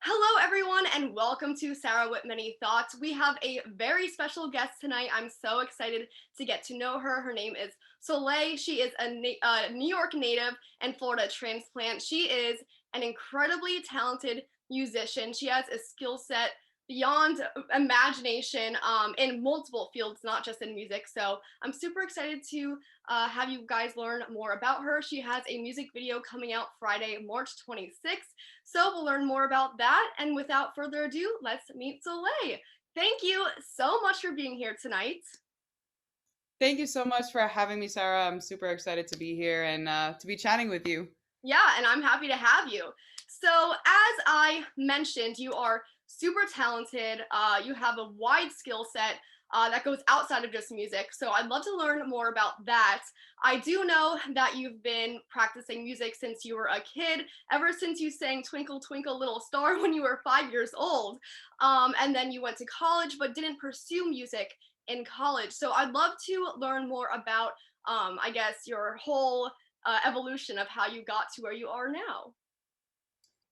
Hello, everyone, and welcome to Sarah with Many Thoughts. We have a very special guest tonight. I'm so excited to get to know her. Her name is Soleil. She is a New York native and Florida transplant. She is an incredibly talented musician. She has a skill set beyond imagination in multiple fields, not just in music. So I'm super excited to have you guys learn more about her. She has a music video coming out Friday, March 26th. So we'll learn more about that. And without further ado, let's meet Soleil. Thank you so much for being here tonight. Thank you so much for having me, Sarah. I'm super excited to be here and to be chatting with you. Yeah, and I'm happy to have you. So, as I mentioned, you are super talented. You have a wide skill set that goes outside of just music. So, I'd love to learn more about that. I do know that you've been practicing music since you were a kid, ever since you sang Twinkle, Twinkle, Little Star when you were 5 years old. And then you went to college but didn't pursue music in college. So, I'd love to learn more about, I guess, your whole evolution of how you got to where you are now.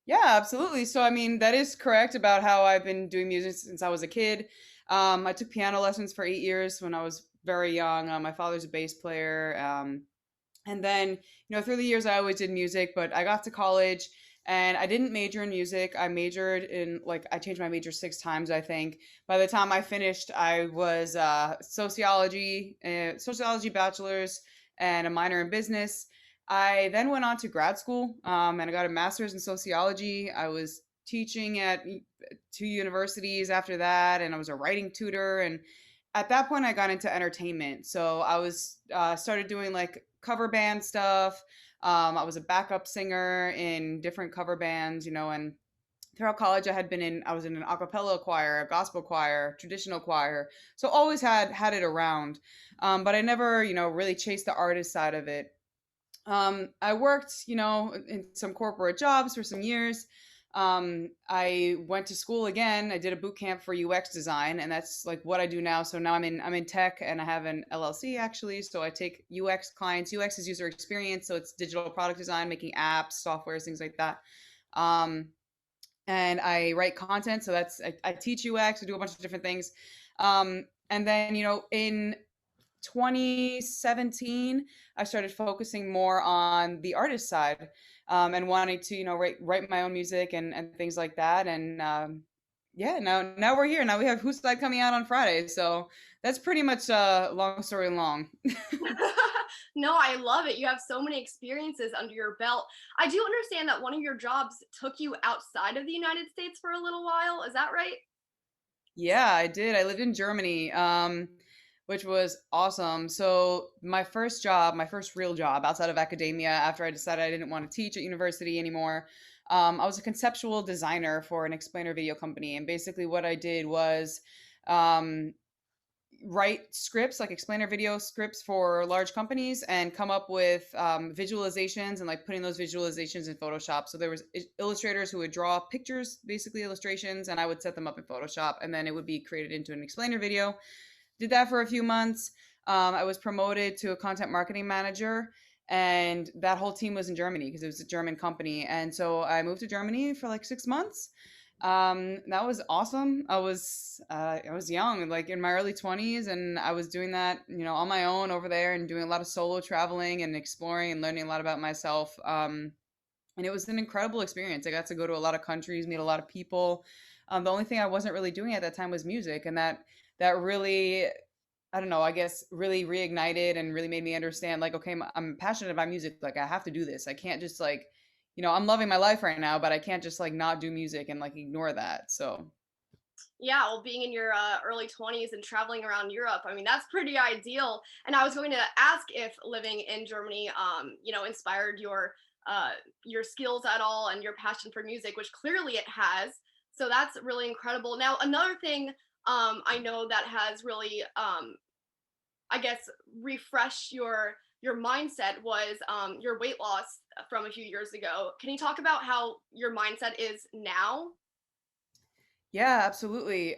Yeah, absolutely. So, I mean, that is correct about how I've been doing music since I was a kid. I took piano lessons for 8 years when I was very young. My father's a bass player. And then, through the years, I always did music, but I got to college and I didn't major in music. I majored in, like, I changed my major 6 times, I think. By the time I finished, I was sociology bachelor's and a minor in business. I then went on to grad school and I got a master's in sociology. I was teaching at two universities after that, and I was a writing tutor. And at that point, I got into entertainment. So I was started doing like cover band stuff. I was a backup singer in different cover bands, and throughout college I was in an a cappella choir, a gospel choir, traditional choir. So always had it around. But I never, really chased the artist side of it. I worked, in some corporate jobs for some years. I went to school again. I did a boot camp for UX design, and that's like what I do now. So now I'm in tech, and I have an LLC actually. So I take UX clients. UX is user experience, so it's digital product design, making apps, softwares, things like that. Um, and I write content. So I teach UX. I do a bunch of different things. And then in 2017, I started focusing more on the artist side, and wanting to, write my own music and things like that. And yeah, now we're here. Now we have Whose Side coming out on Friday. So that's pretty much long story long. No, I love it. You have so many experiences under your belt. I do understand that one of your jobs took you outside of the United States for a little while. Is that right? Yeah, I did. I lived in Germany, which was awesome. So my first job, my first real job outside of academia, after I decided I didn't want to teach at university anymore, I was a conceptual designer for an explainer video company. And basically, what I did was um, write scripts, like explainer video scripts for large companies, and come up with visualizations and like putting those visualizations in Photoshop. So there was illustrators who would draw pictures, basically illustrations, and I would set them up in Photoshop, and then it would be created into an explainer video. Did that for a few months. I was promoted to a content marketing manager, and that whole team was in Germany because it was a German company. And so I moved to Germany for like 6 months. That was awesome. I was young, like in my early 20s, and I was doing that, on my own over there and doing a lot of solo traveling and exploring and learning a lot about myself. And it was an incredible experience. I got to go to a lot of countries, meet a lot of people. The only thing I wasn't really doing at that time was music, and that really, I don't know, I guess really reignited and really made me understand, like, okay, I'm passionate about music. Like, I have to do this. I can't just like, I'm loving my life right now, but I can't just like not do music and like ignore that. So Yeah, well, being in your early 20s and traveling around Europe, I mean, that's pretty ideal. And I was going to ask if living in Germany, inspired your skills at all and your passion for music, which clearly it has. So that's really incredible. Now, another thing I know that has really, I guess, refreshed your mindset was your weight loss from a few years ago. Can you talk about how your mindset is now? yeah, absolutely.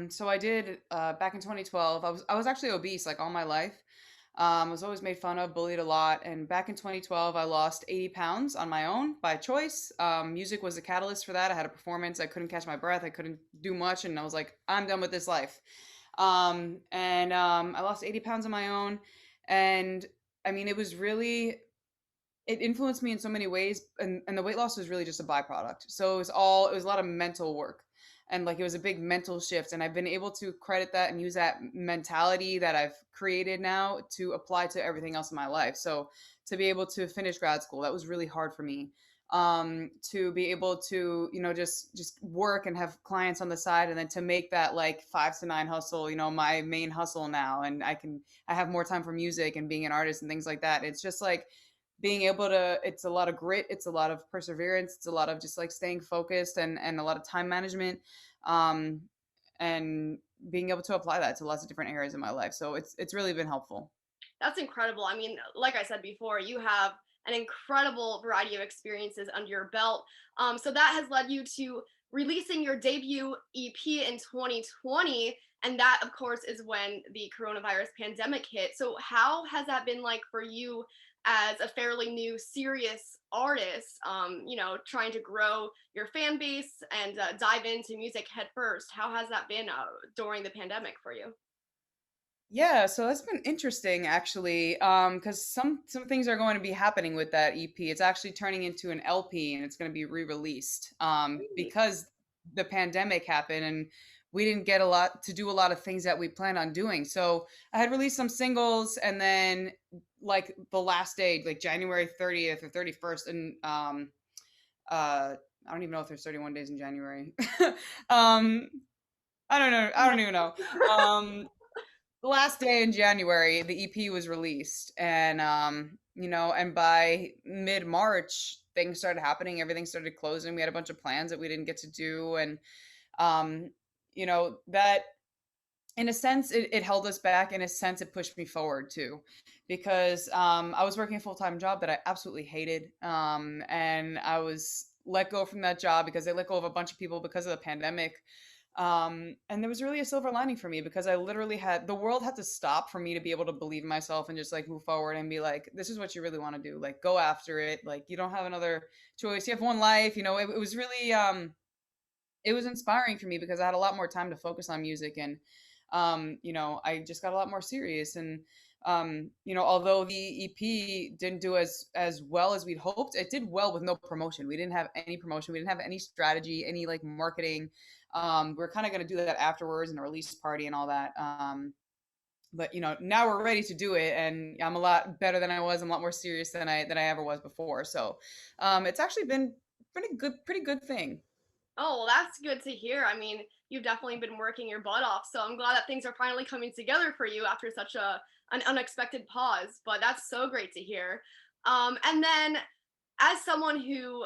So I did back in 2012. I was actually obese like all my life. Was always made fun of, bullied a lot. And back in 2012, I lost 80 pounds on my own by choice. Music was a catalyst for that. I had a performance. I couldn't catch my breath. I couldn't do much. And I was like, I'm done with this life. I lost 80 pounds on my own. And I mean, it was really, it influenced me in so many ways. And the weight loss was really just a byproduct. So it was a lot of mental work. And like it was a big mental shift. And I've been able to credit that and use that mentality that I've created now to apply to everything else in my life. So to be able to finish grad school, that was really hard for me. To be able to, just work and have clients on the side, and then to make that like 5 to 9 hustle, my main hustle now. And I have more time for music and being an artist and things like that. It's just like being able to, it's a lot of grit, it's a lot of perseverance, it's a lot of just like staying focused and a lot of time management, um and being able to apply that to lots of different areas in my life. So it's really been helpful. That's incredible. I mean, like I said before, you have an incredible variety of experiences under your belt. So that has led you to releasing your debut EP in 2020. And that, of course, is when the coronavirus pandemic hit. So, how has that been like for you as a fairly new, serious artist, trying to grow your fan base and dive into music head first? How has that been during the pandemic for you? Yeah, so that's been interesting actually, because some things are going to be happening with that EP. It's actually turning into an LP, and it's going to be re-released, because the pandemic happened and we didn't get a lot to do a lot of things that we planned on doing. So I had released some singles, and then like the last day, like January 30th or 31st, and I don't even know if there's 31 days in January. um, I don't know. I don't even know. The last day in January, the EP was released, and and by mid March, things started happening. Everything started closing. We had a bunch of plans that we didn't get to do, and um, that in a sense it held us back. In a sense, it pushed me forward too, because I was working a full time job that I absolutely hated, and I was let go from that job because they let go of a bunch of people because of the pandemic. And there was really a silver lining for me because I literally had the world had to stop for me to be able to believe in myself and just like move forward and be like, this is what you really want to do. Like, go after it. Like, you don't have another choice. You have one life. It was really, it was inspiring for me because I had a lot more time to focus on music. And I just got a lot more serious. And although the EP didn't do as well as we'd hoped, it did well with no promotion. We didn't have any promotion. We didn't have any strategy, any like marketing. We're kind of going to do that afterwards and a release party and all that. But now we're ready to do it, and I'm a lot better than I was. I'm a lot more serious than I ever was before. So it's actually been pretty good thing. Oh, well, that's good to hear. I mean, you've definitely been working your butt off, so I'm glad that things are finally coming together for you after such a an unexpected pause. But that's so great to hear. And then, as someone who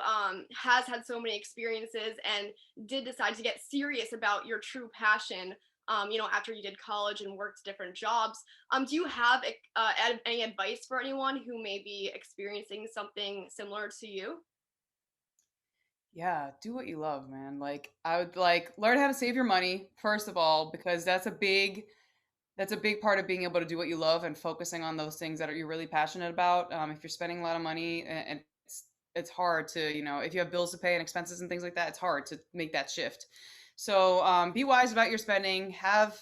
has had so many experiences and did decide to get serious about your true passion, after you did college and worked different jobs, do you have any advice for anyone who may be experiencing something similar to you? Yeah, do what you love, man. Like I would like learn how to save your money first of all, because that's a big part of being able to do what you love and focusing on those things that you're really passionate about. If you're spending a lot of money, and it's hard to, if you have bills to pay and expenses and things like that, it's hard to make that shift. So be wise about your spending. Have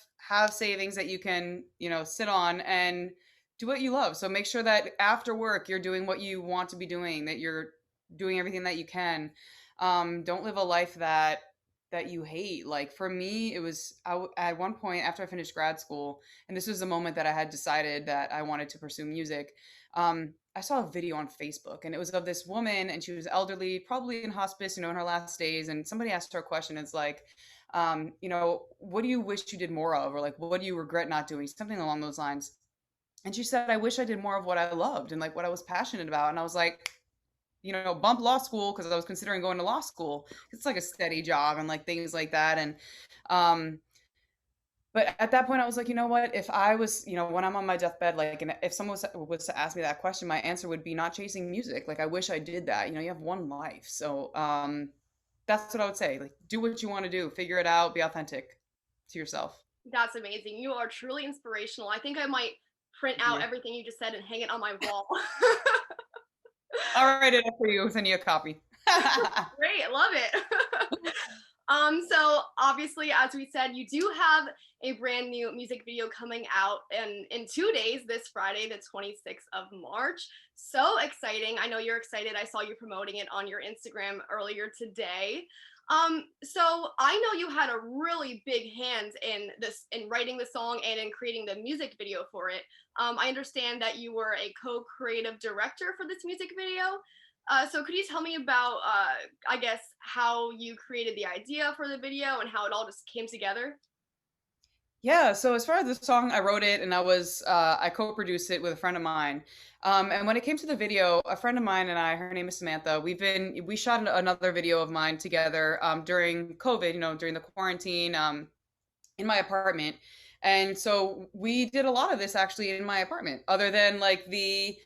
savings that you can, sit on and do what you love. So make sure that after work you're doing what you want to be doing, that you're doing everything that you can. Don't live a life that you hate. Like for me, it was at one point after I finished grad school, and this was the moment that I had decided that I wanted to pursue music. I saw a video on Facebook, and it was of this woman, and she was elderly, probably in hospice, in her last days. And somebody asked her a question. It's like, what do you wish you did more of, or like, what do you regret not doing? Something along those lines. And she said, I wish I did more of what I loved and like what I was passionate about. And I was like, bump law school because I was considering going to law school. It's like a steady job and like things like that. And um, but at that point, I was like, you know what? If I was, when I'm on my deathbed, like, and if someone was to ask me that question, my answer would be not chasing music. Like, I wish I did that. You have one life, so that's what I would say. Like, do what you want to do, figure it out, be authentic to yourself. That's amazing. You are truly inspirational. I think I might print Thank out you. everything you just said and hang it on my wall. I'll write it up for you. Send you a copy. Great, love it. So obviously, as we said, you do have a brand new music video coming out in 2 days, this Friday, the 26th of March. So exciting. I know you're excited. I saw you promoting it on your Instagram earlier today. So I know you had a really big hand in this, in writing the song and in creating the music video for it. I understand that you were a co-creative director for this music video. So could you tell me about, I guess, how you created the idea for the video and how it all just came together? Yeah, so as far as the song, I wrote it and I co-produced it with a friend of mine. And when it came to the video, a friend of mine and I, her name is Samantha, we shot another video of mine together during COVID, during the quarantine. In my apartment. And so we did a lot of this actually in my apartment, other than like the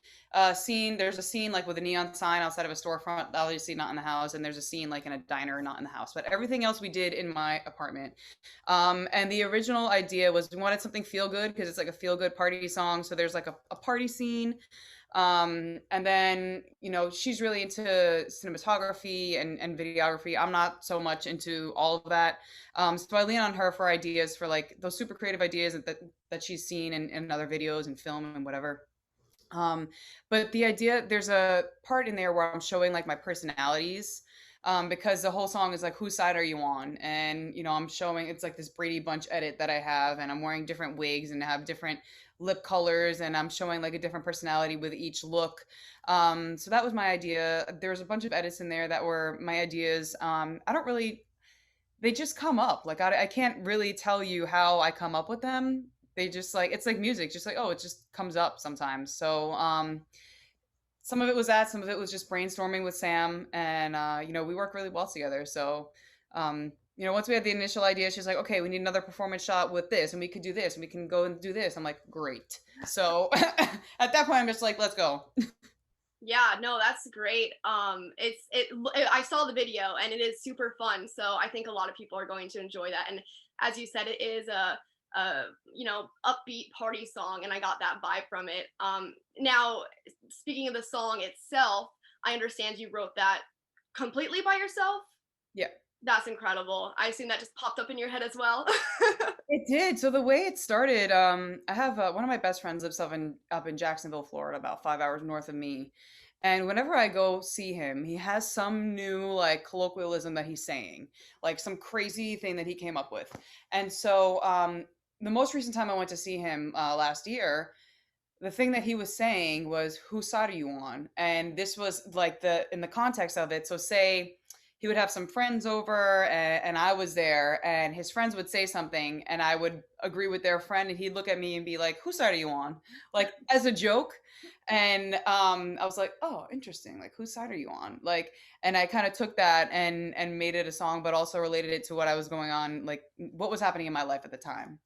scene. There's a scene like with a neon sign outside of a storefront, obviously not in the house. And there's a scene like in a diner, not in the house. But everything else we did in my apartment. And the original idea was we wanted something feel good because it's like a feel good party song. So there's like a party scene. And then, she's really into cinematography and videography. I'm not so much into all of that. So I lean on her for ideas for like those super creative ideas that she's seen in other videos and film and whatever. Um, but the idea, there's a part in there where I'm showing like my personalities. Because the whole song is like, whose side are you on? And, I'm showing it's like this Brady Bunch edit that I have, and I'm wearing different wigs and have different lip colors, and I'm showing like a different personality with each look. So that was my idea. There was a bunch of edits in there that were my ideas. I don't really, they just come up. Like, I can't really tell you how I come up with them. They just like, it's like music, just like, oh, it just comes up sometimes. So, some of it was that, some of it was just brainstorming with Sam, and we work really well together. So, once we had the initial idea, she's like, "Okay, we need another performance shot with this, and we could do this, and we can go and do this." I'm like, "Great!" So at that point, I'm just like, "Let's go." Yeah, no, that's great. I saw the video and it is super fun. So I think a lot of people are going to enjoy that. And as you said, it is a upbeat party song, and I got that vibe from it. Now, speaking of the song itself, I understand you wrote that completely by yourself. Yeah. That's incredible. I assume that just popped up in your head as well. It did. So the way it started, I have one of my best friends lives up in Jacksonville, Florida, about 5 hours north of me. And whenever I go see him, he has some new like colloquialism that he's saying, like some crazy thing that he came up with. And so the most recent time I went to see him last year, the thing that he was saying was, "Whose side are you on?" And this was like the in the context of it. So say he would have some friends over, and I was there, and his friends would say something and I would agree with their friend, and he'd look at me and be like, "Whose side are you on?" Like as a joke. And I was like, "Oh, interesting. Like, whose side are you on?" Like, and I kind of took that and made it a song, but also related it to what I was going on, like what was happening in my life at the time.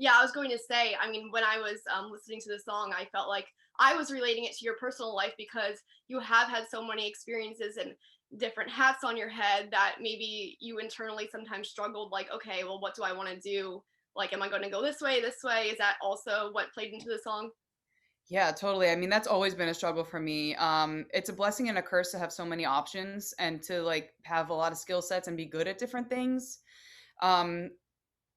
Yeah, I was going to say, I mean, when I was listening to the song, I felt like I was relating it to your personal life because you have had so many experiences and different hats on your head that maybe you internally sometimes struggled, like, okay, well, what do I want to do? Like, am I going to go this way, this way? Is that also what played into the song? Yeah, totally. I mean, that's always been a struggle for me. It's a blessing and a curse to have so many options and to like have a lot of skill sets and be good at different things. Um,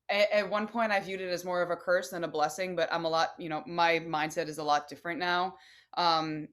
at one point, I viewed it as more of a curse than a blessing, but my mindset is a lot different now. Um,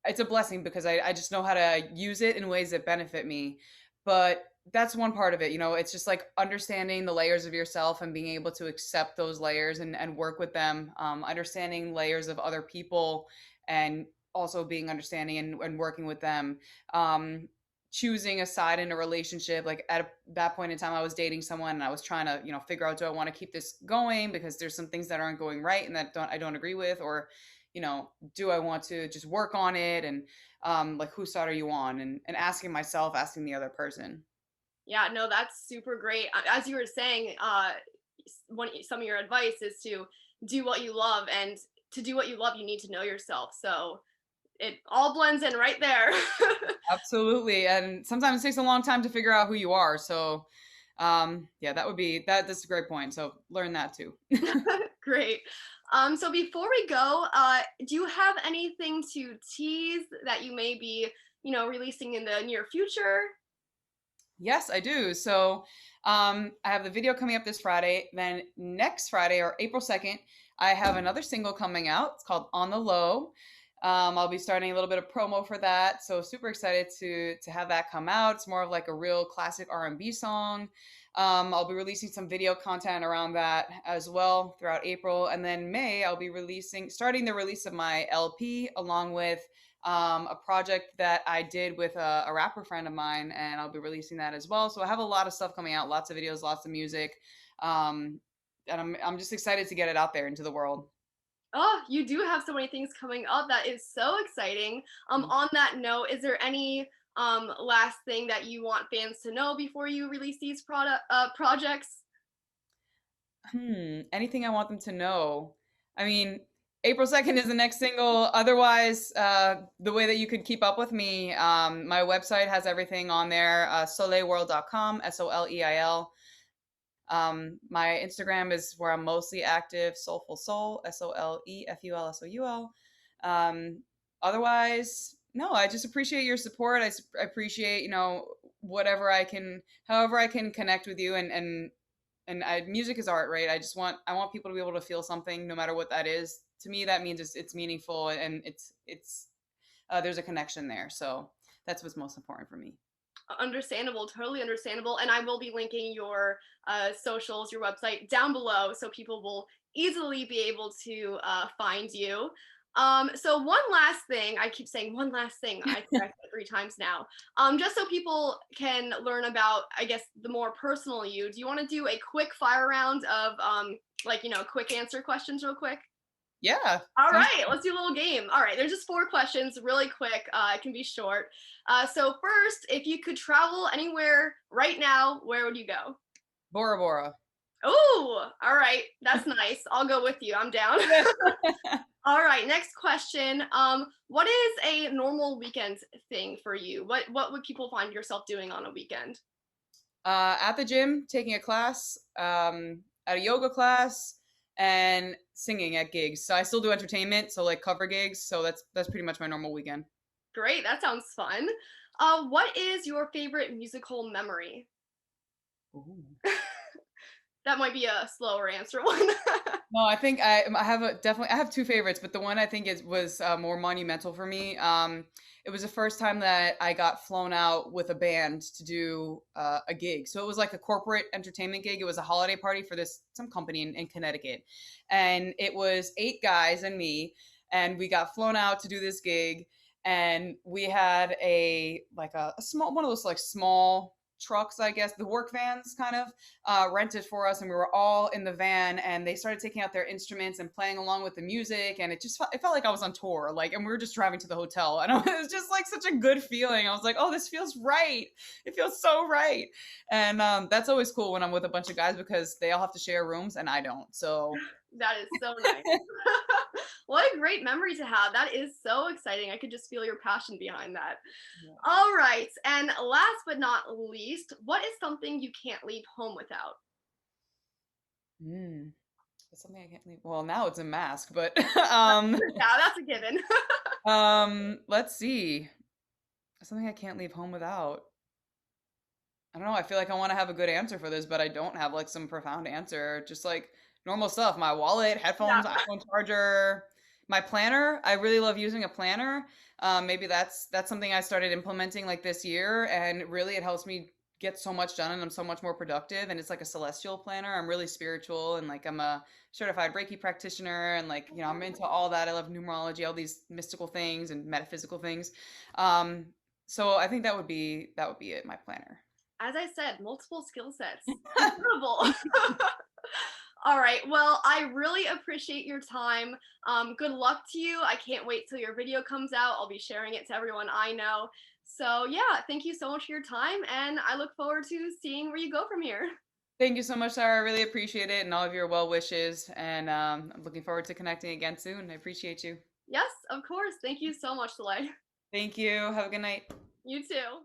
it's a blessing because I just know how to use it in ways that benefit me. But that's one part of it. It's just like understanding the layers of yourself and being able to accept those layers and work with them, understanding layers of other people and also being understanding and working with them. Um, Choosing a side in a relationship, like at that point in time I was dating someone and I was trying to figure out, do I want to keep this going because there's some things that aren't going right and that I don't agree with, or do I want to just work on it, and like whose side are you on, and asking myself, asking the other person. Yeah, no, that's super great. As you were saying, some of your advice is to do what you love, and to do what you love, you need to know yourself. So it all blends in right there. Absolutely. And sometimes it takes a long time to figure out who you are. So yeah, that's a great point. So learn that too. Great. So before we go, do you have anything to tease that you may be, releasing in the near future? Yes, I do. So I have the video coming up this Friday. Then next Friday, or April 2nd, I have another single coming out. It's called On the Low. I'll be starting a little bit of promo for that. So super excited to have that come out. It's more of like a real classic R&B song. I'll be releasing some video content around that as well throughout April. And then May, I'll be starting the release of my LP along with a project that I did with a rapper friend of mine, and I'll be releasing that as well. So I have a lot of stuff coming out, lots of videos, lots of music, um, and I'm just excited to get it out there into the world. Oh, you do have so many things coming up. That is so exciting. On that note, is there any last thing that you want fans to know before you release these projects? Anything I want them to know? I mean, April 2nd is the next single. Otherwise, the way that you could keep up with me, my website has everything on there, soleilworld.com, Soleil. My Instagram is where I'm mostly active, Soulful Soul, SOLEFULSOUL. Otherwise, no, I just appreciate your support. I appreciate, whatever I can, however I can connect with you, music is art, right? I want people to be able to feel something, no matter what that is. To me, that means it's meaningful, and it's there's a connection there. So that's what's most important for me. Understandable, totally understandable. And I will be linking your socials, your website down below so people will easily be able to find you. So one last thing, I keep saying one last thing, I think I said it 3 times now. Just so people can learn about, I guess, the more personal you, do you want to do a quick fire round of quick answer questions real quick? Yeah. All right, let's do a little game. All right, there's just 4 questions, really quick. It can be short. So first, if you could travel anywhere right now, where would you go? Bora Bora. Oh, all right, that's nice. I'll go with you. I'm down. All right, next question. What is a normal weekend thing for you? What would people find yourself doing on a weekend? At the gym, taking a class, at a yoga class, and singing at gigs. So I still do entertainment, so like cover gigs. So that's pretty much my normal weekend. Great, that sounds fun. What is your favorite musical memory? Ooh. That might be a slower answer one. No, I think I have I have two favorites, but the one I think was more monumental for me. It was the first time that I got flown out with a band to do a gig. So it was like a corporate entertainment gig. It was a holiday party for some company in Connecticut, and it was 8 guys and me, and we got flown out to do this gig, and we had a small one of those like small trucks, I guess, the work vans kind of rented for us, and we were all in the van, and they started taking out their instruments and playing along with the music, and it felt like I was on tour, like, and we were just driving to the hotel, and it was just like such a good feeling. I was like, oh, this feels right. It feels so right. And that's always cool when I'm with a bunch of guys because they all have to share rooms and I don't. So That is so nice. What a great memory to have. That is so exciting. I could just feel your passion behind that. yeah. All right. And last but not least, what is something you can't leave home without? Mm, that's something I can't leave. Well, now it's a mask, but Yeah, that's a given. let's see. Something I can't leave home without. I don't know. I feel like I want to have a good answer for this, but I don't have like some profound answer. Just like normal stuff. My wallet, Yeah. headphones, iPhone charger, my planner. I really love using a planner. Maybe that's something I started implementing like this year, and really it helps me get so much done, and I'm so much more productive. And it's like a celestial planner. I'm really spiritual, and like I'm a certified Reiki practitioner, and like I'm into all that. I love numerology, all these mystical things and metaphysical things. Um, so I think that would be it. My planner. As I said, multiple skill sets. Incredible. All right. Well, I really appreciate your time. Good luck to you. I can't wait till your video comes out. I'll be sharing it to everyone I know. So, yeah, thank you so much for your time. And I look forward to seeing where you go from here. Thank you so much, Sarah. I really appreciate it and all of your well wishes. And I'm looking forward to connecting again soon. I appreciate you. Yes, of course. Thank you so much, Soleil. Thank you. Have a good night. You too.